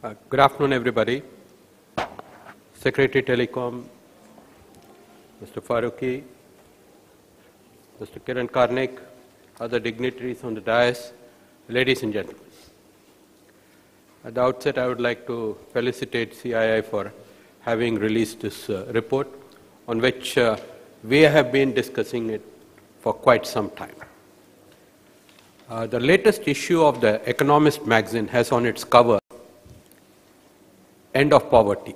Good afternoon, everybody. Secretary Telecom, Mr. Farooqui, Mr. Kiran Karnik, other dignitaries on the dais, ladies and gentlemen. At the outset, I would like to felicitate CII for having released this report, on which we have been discussing it for quite some time. The latest issue of The Economist magazine has on its cover End of Poverty.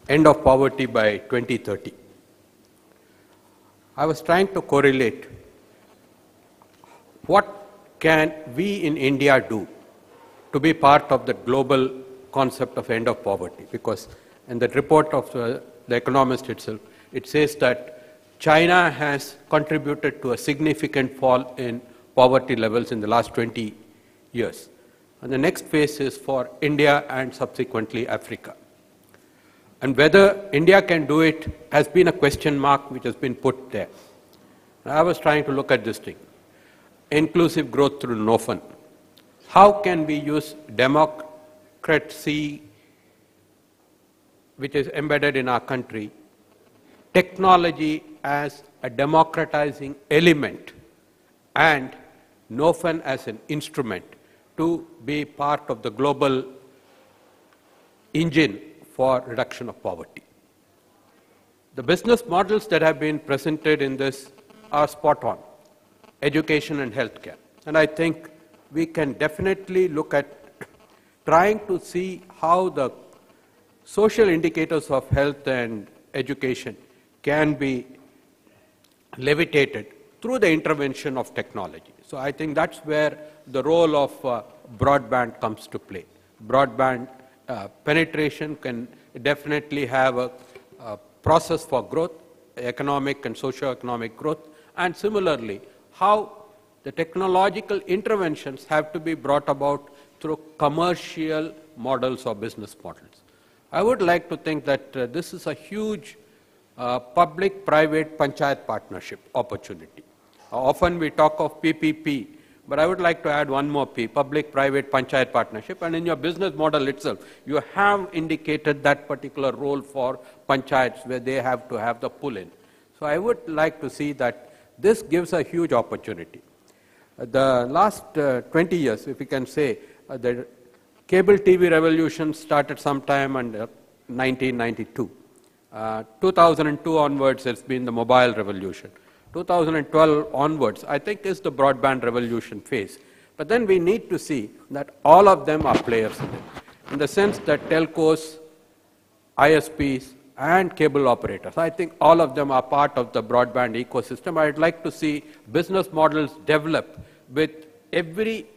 End of poverty by 2030. I was trying to correlate what can we in India do to be part of the global concept of end of poverty, because in the report of the Economist itself, it says that China has contributed to a significant fall in poverty levels in the last 20 years. And the next phase is for India and subsequently Africa. And whether India can do it has been a question mark which has been put there. I was trying to look at this thing. Inclusive growth through NOFN. How can we use democracy, which is embedded in our country, technology as a democratizing element, and NOFN as an instrument to be part of the global engine for reduction of poverty. The business models that have been presented in this are spot on, education and healthcare. And I think we can definitely look at trying to see how the social indicators of health and education can be levitated through the intervention of technology. So I think that's where the role of broadband comes to play. Broadband penetration can definitely have a process for growth, economic and socio-economic growth, and similarly, how the technological interventions have to be brought about through commercial models or business models. I would like to think that this is a huge public-private panchayat partnership opportunity. Often we talk of PPP, but I would like to add one more P, public-private panchayat partnership. And in your business model itself, you have indicated that particular role for panchayats where they have to have the pull-in. So I would like to see that this gives a huge opportunity. The last 20 years, if we can say, the cable TV revolution started sometime in 1992. 2002 onwards, it's been the mobile revolution. 2012 onwards, I think, is the broadband revolution phase. But then we need to see that all of them are players in it, in the sense that telcos, ISPs, and cable operators, I think all of them are part of the broadband ecosystem. I'd like to see business models develop with every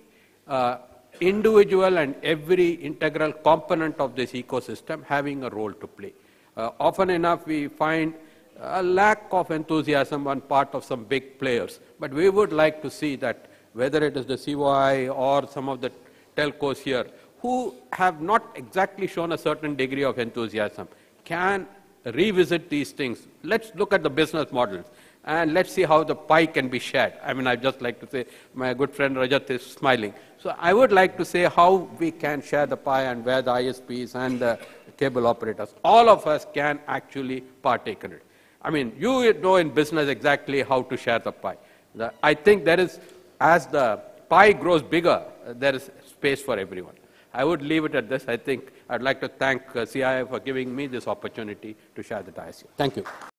individual and every integral component of this ecosystem having a role to play. Often enough, we find a lack of enthusiasm on part of some big players. But we would like to see that whether it is the COI or some of the telcos here, who have not exactly shown a certain degree of enthusiasm, can revisit these things. Let's look at the business models and let's see how the pie can be shared. I mean, I'd just like to say, my good friend Rajat is smiling. So I would like to say how we can share the pie and where the ISPs and the cable operators, all of us can actually partake in it. I mean, you know in business exactly how to share the pie. I think there is, as the pie grows bigger, there is space for everyone. I would leave it at this. I think I'd like to thank CII for giving me this opportunity to share the dais here. Thank you.